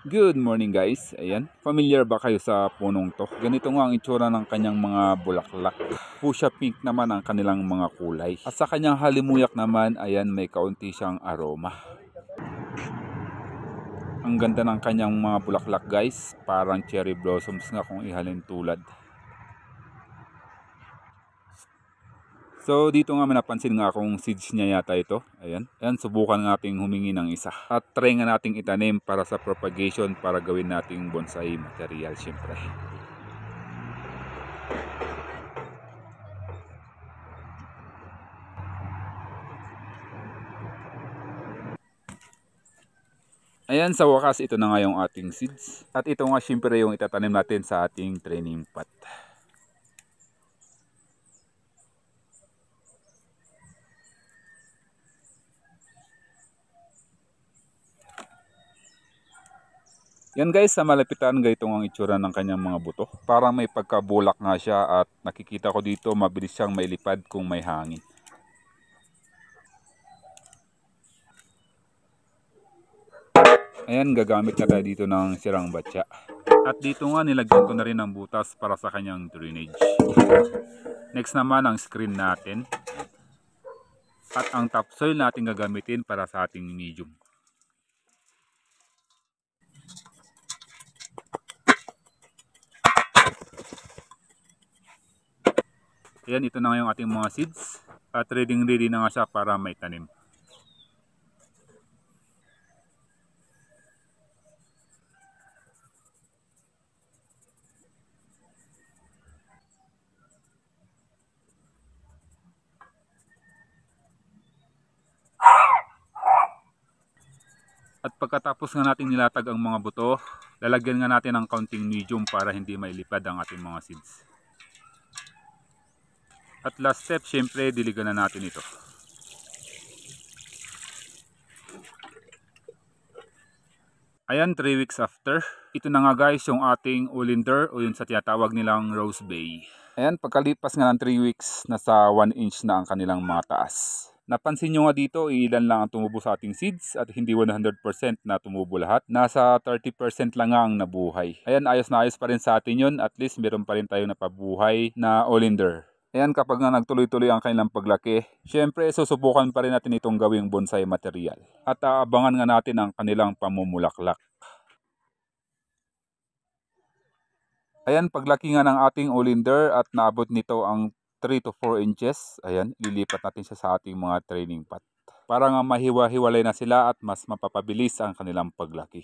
Good morning guys. Ayan, familiar ba kayo sa punong to? Ganito nga ang itsura ng kanyang mga bulaklak. Fuchsia pink naman ang kanilang mga kulay. At sa kanyang halimuyak naman, ayan, may kaunti siyang aroma. Ang ganda ng kanyang mga bulaklak guys. Parang cherry blossoms nga kung ihalin tulad. So dito nga may napansin nga akong seeds niya yata ito. Ayan. Ayan, subukan nating humingi ng isa. At try nga nating itanim para sa propagation para gawin nating bonsai material syempre. Ayan, sa wakas ito na nga yung ating seeds. At ito nga syempre yung itatanim natin sa ating training pot. Yan guys, sa malapitan gaytong ang itsura ng kanyang mga buto. Parang may pagkabulak nga siya at nakikita ko dito mabilis siyang mailipad kung may hangin. Ayan, gagamit na tayo dito ng sirang batya. At dito nga nilagyan ko na rin ng butas para sa kanyang drainage. Next naman ang screen natin. At ang topsoil natin gagamitin para sa ating medium. Ayan, ito na nga yung ating mga seeds. At ready na nga siya para may tanim. At pagkatapos nga natin nilatag ang mga buto, lalagyan nga natin ng kaunting medium para hindi mailipad ang ating mga seeds. At last step, syempre, diligan na natin ito. Ayan, 3 weeks after. Ito na nga guys yung ating Oleander o yung sa tinatawag nilang Rose Bay. Ayan, pagkalipas nga ng 3 weeks, nasa 1 inch na ang kanilang mga taas. Napansin nyo nga dito, ilan lang ang tumubo sa ating seeds at hindi 100% na tumubo lahat. Nasa 30% lang nga ang nabuhay. Ayan, ayos na ayos pa rin sa atin yun. At least meron pa rin tayong napabuhay na Oleander. Ayan, kapag nga nagtuloy-tuloy ang kanilang paglaki, syempre susubukan pa rin natin itong gawing bonsai material. At aabangan nga natin ang kanilang pamumulaklak. Ayan, paglaki nga ng ating Oleander at naabot nito ang 3 to 4 inches, ayan, ililipat natin siya sa ating mga training pot. Para nga mahiwa-hiwalay na sila at mas mapapabilis ang kanilang paglaki.